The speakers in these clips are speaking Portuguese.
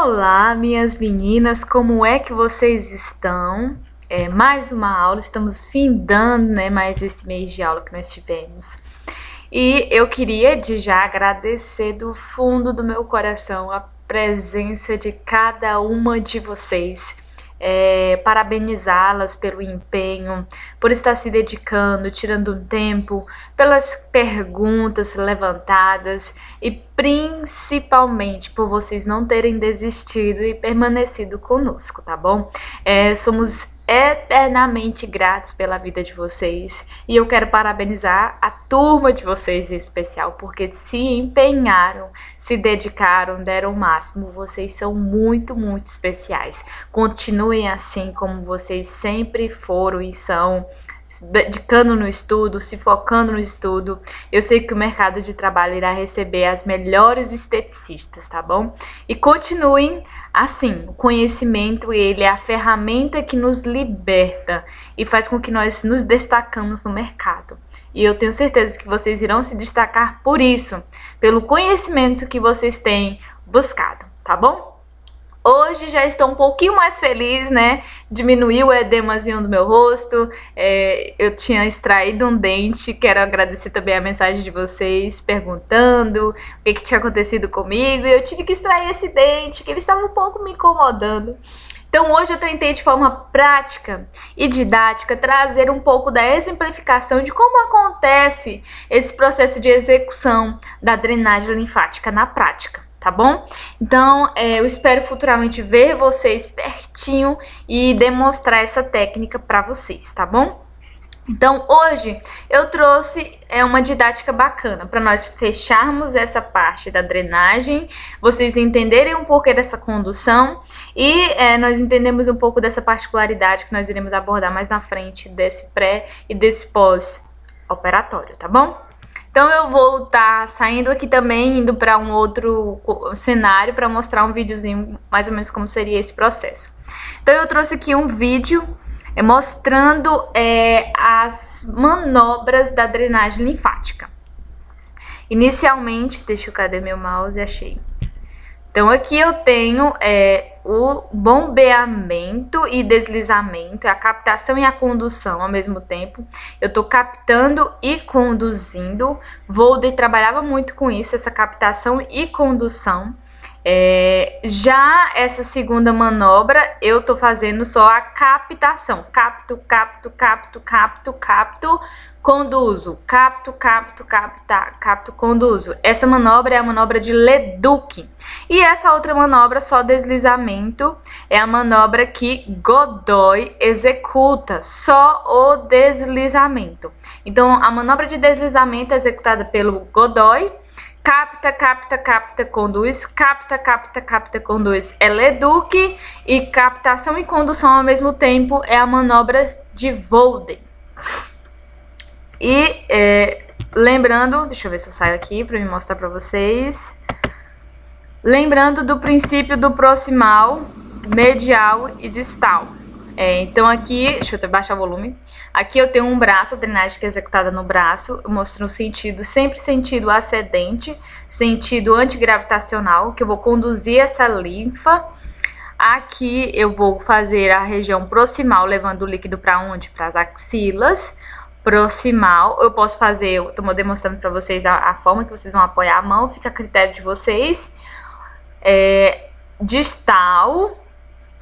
Olá, minhas meninas, como é que vocês estão? Mais uma aula, estamos findando, né, mais esse mês de aula que nós tivemos. E eu queria de já agradecer do fundo do meu coração a presença de cada uma de vocês. Parabenizá-las pelo empenho, por estar se dedicando, tirando um tempo, pelas perguntas levantadas e principalmente por vocês não terem desistido e permanecido conosco, tá bom? Somos eternamente gratos pela vida de vocês e eu quero parabenizar a turma de vocês em especial, porque se empenharam, se dedicaram, deram o máximo. Vocês são muito, muito especiais. Continuem assim como vocês sempre foram e são, se dedicando no estudo, se focando no estudo. Eu sei que o mercado de trabalho irá receber as melhores esteticistas, tá bom? E continuem assim. O conhecimento, ele é a ferramenta que nos liberta e faz com que nós nos destacamos no mercado. E eu tenho certeza que vocês irão se destacar por isso, pelo conhecimento que vocês têm buscado, tá bom? Hoje já estou um pouquinho mais feliz, né? Diminuiu o edemazinho do meu rosto. Eu tinha extraído um dente. Quero agradecer também a mensagem de vocês perguntando o que tinha acontecido comigo. E eu tive que extrair esse dente, que ele estava um pouco me incomodando. Então hoje eu tentei de forma prática e didática trazer um pouco da exemplificação de como acontece esse processo de execução da drenagem linfática na prática, tá bom? Então eu espero futuramente ver vocês pertinho e demonstrar essa técnica para vocês, tá bom? Então hoje eu trouxe uma didática bacana para nós fecharmos essa parte da drenagem, vocês entenderem um pouco dessa condução e nós entendemos um pouco dessa particularidade que nós iremos abordar mais na frente desse pré e desse pós-operatório, tá bom? Então eu vou estar saindo aqui também, indo para um outro cenário para mostrar um videozinho mais ou menos como seria esse processo. Então eu trouxe aqui um vídeo mostrando as manobras da drenagem linfática. Inicialmente, cadê meu mouse? Achei. Então aqui eu tenho o bombeamento e deslizamento, a captação e a condução ao mesmo tempo. Eu estou captando e conduzindo. Volder trabalhava muito com isso, essa captação e condução. Já essa segunda manobra eu tô fazendo só a captação, capto, conduzo, capto, conduzo. Essa manobra é a manobra de Leduc. E essa outra manobra, só deslizamento, é a manobra que Godoy executa, só o deslizamento. Então a manobra de deslizamento é executada pelo Godoy. Capta, conduz, capta, conduz é Leduc, e captação e condução ao mesmo tempo é a manobra de Volder. E lembrando, deixa eu ver se eu saio aqui para me mostrar para vocês. Lembrando do princípio do proximal, medial e distal. Então aqui, deixa eu baixar o volume. Aqui eu tenho um braço, a drenagem que é executada no braço, mostrando o sentido, sempre sentido ascendente, sentido antigravitacional, que eu vou conduzir essa linfa. Aqui eu vou fazer a região proximal, levando o líquido para onde? Para as axilas. Proximal, eu posso fazer, eu estou demonstrando para vocês a forma que vocês vão apoiar a mão, fica a critério de vocês. Distal.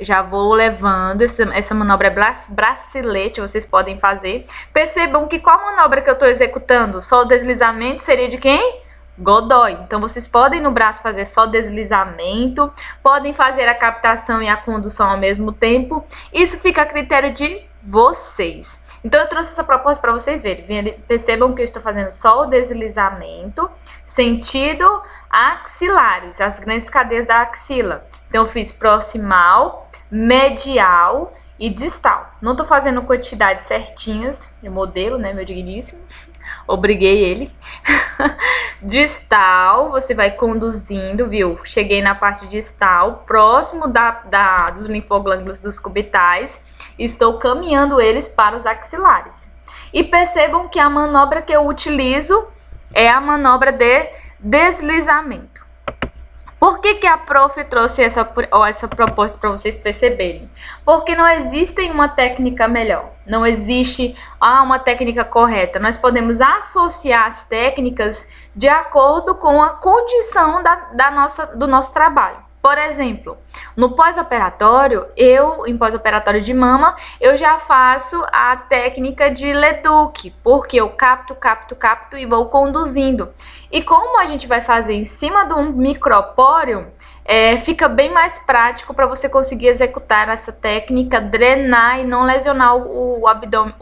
Já vou levando, essa manobra é bracelete, vocês podem fazer. Percebam que qual manobra que eu estou executando? Só o deslizamento seria de quem? Godoy. Então vocês podem no braço fazer só deslizamento, podem fazer a captação e a condução ao mesmo tempo. Isso fica a critério de vocês. Então eu trouxe essa proposta para vocês verem. Percebam que eu estou fazendo só o deslizamento, sentido axilares, as grandes cadeias da axila. Então eu fiz proximal, medial e distal. Não tô fazendo quantidades certinhas de modelo, né, meu digníssimo? Obriguei ele. Distal, você vai conduzindo, viu? Cheguei na parte distal, próximo dos linfoglândulos dos cubitais. Estou caminhando eles para os axilares. E percebam que a manobra que eu utilizo é a manobra de deslizamento. Por que a prof trouxe essa proposta para vocês perceberem? Porque não existe uma técnica melhor, não existe uma técnica correta. Nós podemos associar as técnicas de acordo com a condição do nosso trabalho. Por exemplo, no pós-operatório, em pós-operatório de mama, eu já faço a técnica de Leduc, porque eu capto e vou conduzindo. E como a gente vai fazer em cima do micropóreo, fica bem mais prático para você conseguir executar essa técnica, drenar e não lesionar o abdômen,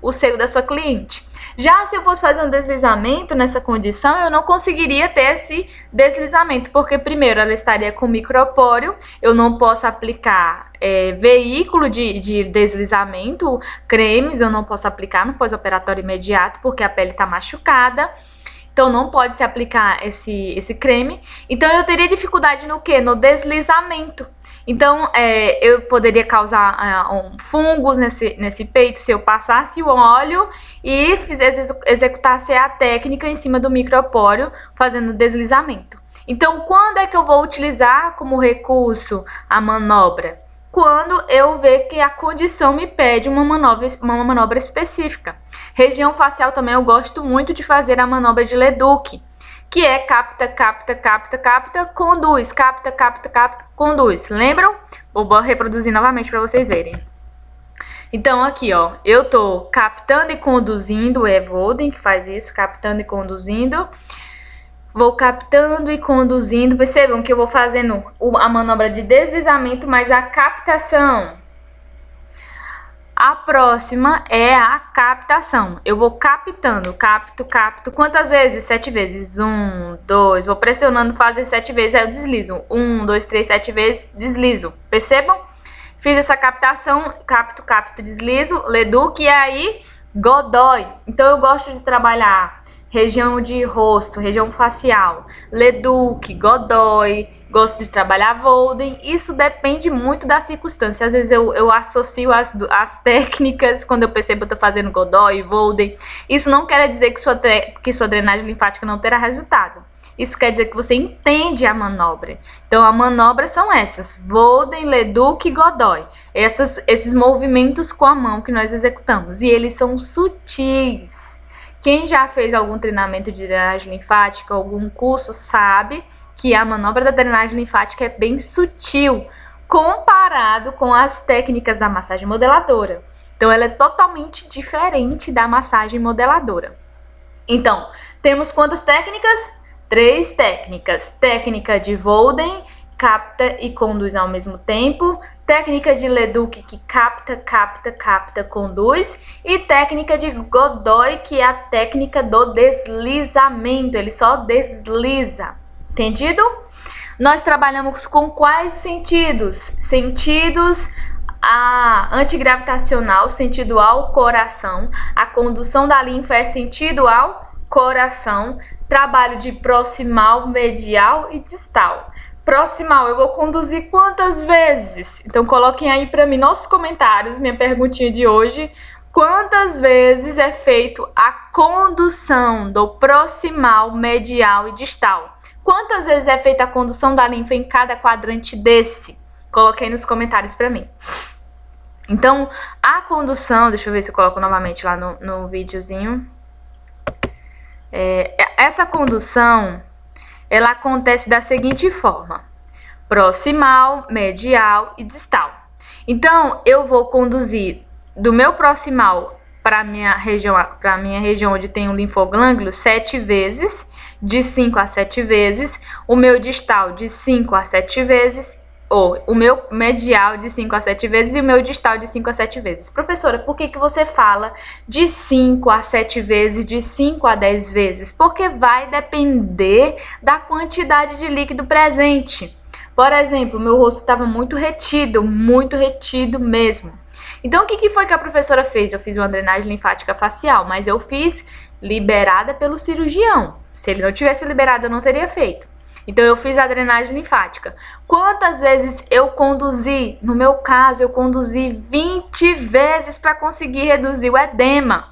o seio da sua cliente. Já se eu fosse fazer um deslizamento nessa condição, eu não conseguiria ter esse deslizamento, porque primeiro ela estaria com micropóreo, eu não posso aplicar veículo de deslizamento, cremes eu não posso aplicar no pós-operatório imediato, porque a pele está machucada. Então não pode se aplicar esse creme. Então eu teria dificuldade no quê? No deslizamento. Então eu poderia causar fungos nesse peito se eu passasse o óleo e executasse a técnica em cima do micropóreo, fazendo deslizamento. Então quando é que eu vou utilizar como recurso a manobra? Quando eu ver que a condição me pede uma manobra específica. Região facial também eu gosto muito de fazer a manobra de Leduc, que é capta, conduz, capta, conduz. Lembram? Vou reproduzir novamente para vocês verem. Então aqui, ó, eu tô captando e conduzindo, é Volden que faz isso, captando e conduzindo. Vou captando e conduzindo. Percebam que eu vou fazendo a manobra de deslizamento, mas a captação. A próxima é a captação. Eu vou captando, capto. Quantas vezes? 7 vezes. 1, 2. Vou pressionando, fazer 7 vezes, aí eu deslizo. 1, 2, 3, 7 vezes, deslizo. Percebam? Fiz essa captação, capto, deslizo, Leduc e aí Godoy. Então eu gosto de trabalhar região de rosto, região facial, Leduc, Godoy, gosto de trabalhar Volden. Isso depende muito da circunstância. Às vezes eu associo as técnicas quando eu percebo que eu tô fazendo Godoy, Volden. Isso não quer dizer que sua drenagem linfática não terá resultado. Isso quer dizer que você entende a manobra. Então, a manobra são essas, Volden, Leduc e Godoy. Esses movimentos com a mão que nós executamos. E eles são sutis. Quem já fez algum treinamento de drenagem linfática, algum curso, sabe que a manobra da drenagem linfática é bem sutil, comparado com as técnicas da massagem modeladora. Então, ela é totalmente diferente da massagem modeladora. Então, temos quantas técnicas? 3 técnicas. Técnica de Volden, capta e conduz ao mesmo tempo. Técnica de Leduc, que capta, conduz. E técnica de Godoy, que é a técnica do deslizamento. Ele só desliza. Entendido? Nós trabalhamos com quais sentidos? Sentidos antigravitacional, sentido ao coração. A condução da linfa é sentido ao coração. Trabalho de proximal, medial e distal. Proximal, eu vou conduzir quantas vezes? Então, coloquem aí para mim nos comentários, minha perguntinha de hoje. Quantas vezes é feito a condução do proximal, medial e distal? Quantas vezes é feita a condução da linfa em cada quadrante desse? Coloquei nos comentários para mim. Então, a condução, deixa eu ver se eu coloco novamente lá no videozinho. Essa condução, ela acontece da seguinte forma: proximal, medial e distal. Então, eu vou conduzir do meu proximal para minha região onde tem o linfoglândulo 7 vezes, de 5 a 7 vezes, o meu distal de 5 a 7 vezes, ou o meu medial de 5 a 7 vezes e o meu distal de 5 a 7 vezes. Professora, por que você fala de 5 a 7 vezes, de 5 a 10 vezes? Porque vai depender da quantidade de líquido presente. Por exemplo, meu rosto estava muito retido mesmo. Então, o que foi que a professora fez? Eu fiz uma drenagem linfática facial, mas eu fiz liberada pelo cirurgião. Se ele não tivesse liberado, eu não teria feito. Então, eu fiz a drenagem linfática. Quantas vezes eu conduzi? No meu caso, eu conduzi 20 vezes para conseguir reduzir o edema.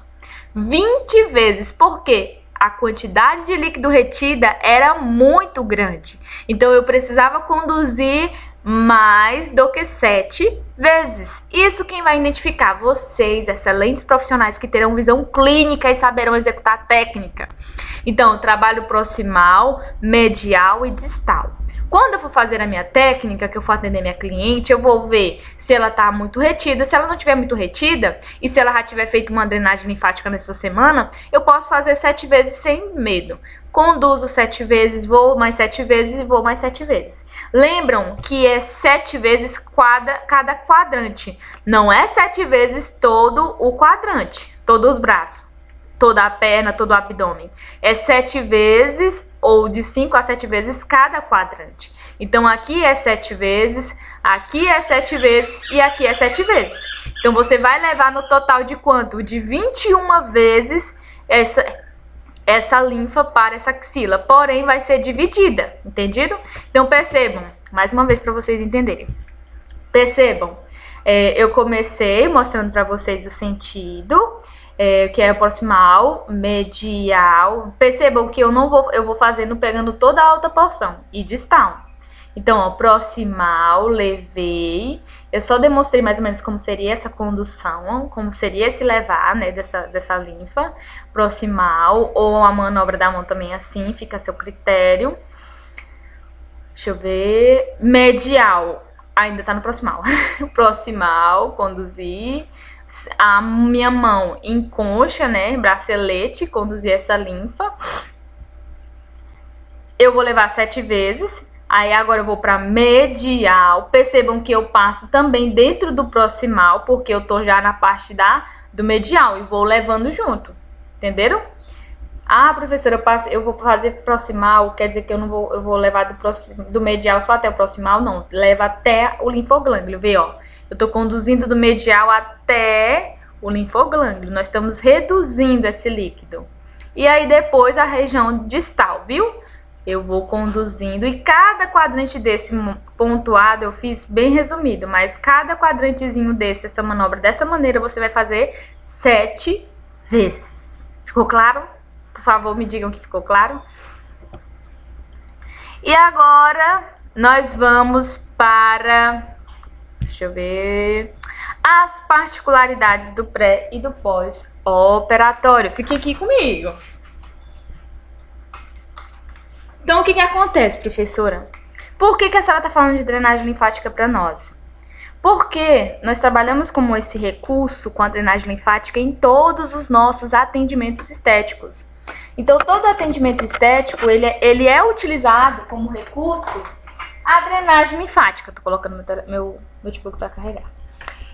20 vezes. Por quê? a quantidade de líquido retida era muito grande. Então eu precisava conduzir mais do que 7 vezes. Isso quem vai identificar? Vocês, excelentes profissionais que terão visão clínica e saberão executar a técnica. Então, trabalho proximal, medial e distal. Quando eu for fazer a minha técnica, que eu for atender minha cliente, eu vou ver se ela está muito retida. Se ela não estiver muito retida e se ela já tiver feito uma drenagem linfática nessa semana, eu posso fazer 7 vezes sem medo. Conduzo 7 vezes, vou mais 7 vezes e vou mais 7 vezes. Lembram que é 7 vezes cada quadrante. Não é 7 vezes todo o quadrante, todos os braços, toda a perna, todo o abdômen. É 7 vezes ou de 5 a 7 vezes cada quadrante. Então aqui é 7 vezes, aqui é 7 vezes e aqui é 7 vezes. Então você vai levar no total de quanto? De 21 vezes essa linfa para essa axila, porém vai ser dividida, entendido? Então percebam, mais uma vez para vocês entenderem. Percebam, eu comecei mostrando para vocês o sentido, que é proximal, medial. Percebam que eu vou fazendo, pegando toda a alta porção e distal. Então, ó, proximal, levei. Eu só demonstrei mais ou menos como seria essa condução, como seria esse levar, né, dessa linfa. Proximal, ou a manobra da mão também assim, fica a seu critério. Deixa eu ver. Medial, ainda tá no proximal. Proximal, conduzir. A minha mão em concha, né, bracelete, conduzir essa linfa. Eu vou levar 7 vezes. Aí agora eu vou para medial. Percebam que eu passo também dentro do proximal, porque eu tô já na parte do medial e vou levando junto. Entenderam? Ah, professora, eu vou fazer proximal, quer dizer que eu vou levar do medial só até o proximal? Não, leva até o linfoglândulo, vê, ó. Eu tô conduzindo do medial até o linfoglândulo. Nós estamos reduzindo esse líquido. E aí depois a região distal, viu? Eu vou conduzindo e cada quadrante desse pontuado eu fiz bem resumido, mas cada quadrantezinho desse, essa manobra dessa maneira, você vai fazer 7 vezes. Ficou claro? Por favor, me digam que ficou claro. E agora nós vamos para, deixa eu ver, as particularidades do pré e do pós-operatório. Fique aqui comigo. Então, o que acontece, professora? Por que a senhora está falando de drenagem linfática para nós? Porque nós trabalhamos com esse recurso, com a drenagem linfática, em todos os nossos atendimentos estéticos. Então, todo atendimento estético, ele é utilizado como recurso a drenagem linfática. Estou colocando meu notebook para carregar.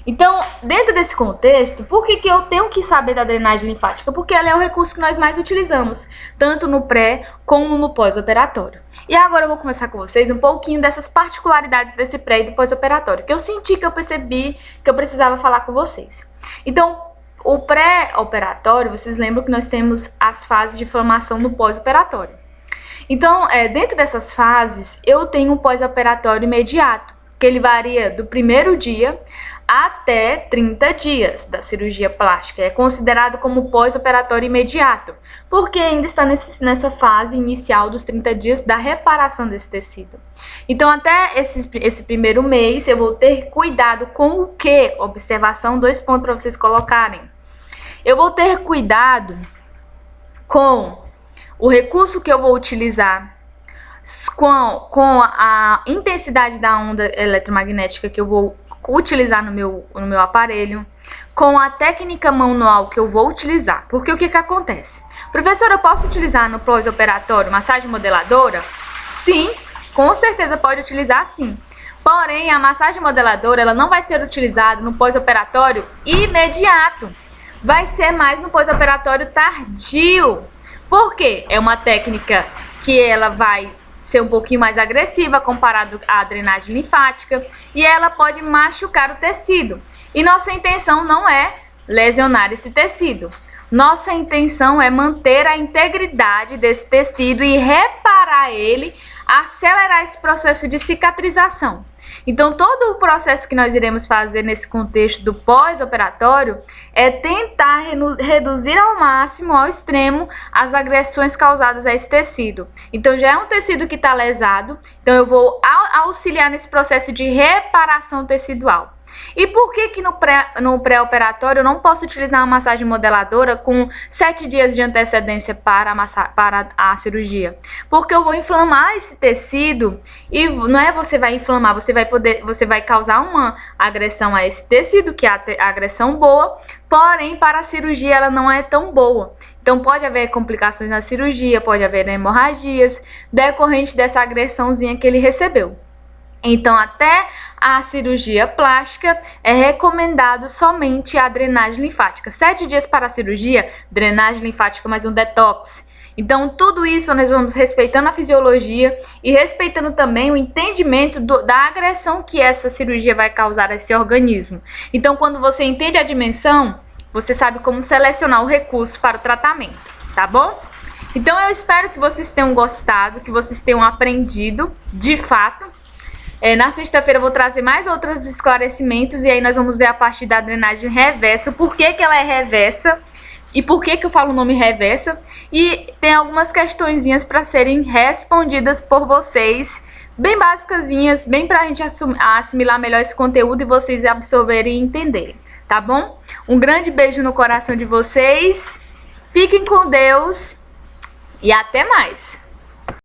Então, dentro desse contexto, por que eu tenho que saber da drenagem linfática? Porque ela é o recurso que nós mais utilizamos, tanto no pré como no pós-operatório. E agora eu vou conversar com vocês um pouquinho dessas particularidades desse pré e do pós-operatório, que eu senti, que eu percebi que eu precisava falar com vocês. Então, o pré-operatório, vocês lembram que nós temos as fases de inflamação no pós-operatório. Então, dentro dessas fases, eu tenho um pós-operatório imediato, que ele varia do primeiro dia até 30 dias da cirurgia plástica. É considerado como pós-operatório imediato, porque ainda está nessa fase inicial dos 30 dias da reparação desse tecido. Então, até esse primeiro mês, eu vou ter cuidado com o que? Observação, 2 pontos para vocês colocarem. Eu vou ter cuidado com o recurso que eu vou utilizar, com a intensidade da onda eletromagnética que eu vou utilizar no meu aparelho, com a técnica manual que eu vou utilizar. Porque o que acontece? Professora, eu posso utilizar no pós-operatório massagem modeladora? Sim, com certeza pode utilizar sim. Porém, a massagem modeladora ela não vai ser utilizada no pós-operatório imediato. Vai ser mais no pós-operatório tardio. Por quê? É uma técnica que ela vai ser um pouquinho mais agressiva comparado à drenagem linfática e ela pode machucar o tecido. E nossa intenção não é lesionar esse tecido. Nossa intenção é manter a integridade desse tecido e reparar ele acelerar esse processo de cicatrização. Então, todo o processo que nós iremos fazer nesse contexto do pós-operatório é tentar reduzir ao máximo, ao extremo, as agressões causadas a esse tecido. Então, já é um tecido que está lesado, então eu vou auxiliar nesse processo de reparação tecidual. E por que no pré-operatório eu não posso utilizar uma massagem modeladora com 7 dias de antecedência para a cirurgia? Porque eu vou inflamar esse tecido e não é você vai inflamar, você vai causar uma agressão a esse tecido, que é a agressão boa, porém para a cirurgia ela não é tão boa. Então pode haver complicações na cirurgia, pode haver hemorragias decorrente dessa agressãozinha que ele recebeu. Então, até a cirurgia plástica é recomendado somente a drenagem linfática. 7 dias para a cirurgia, drenagem linfática mais um detox. Então, tudo isso nós vamos respeitando a fisiologia e respeitando também o entendimento da agressão que essa cirurgia vai causar a esse organismo. Então, quando você entende a dimensão, você sabe como selecionar o recurso para o tratamento, tá bom? Então, eu espero que vocês tenham gostado, que vocês tenham aprendido, de fato. Na sexta-feira eu vou trazer mais outros esclarecimentos e aí nós vamos ver a parte da drenagem reversa, por que ela é reversa e por que eu falo o nome reversa. E tem algumas questõezinhas para serem respondidas por vocês, bem basicazinhas, bem para a gente assimilar melhor esse conteúdo e vocês absorverem e entenderem, tá bom? Um grande beijo no coração de vocês, fiquem com Deus e até mais!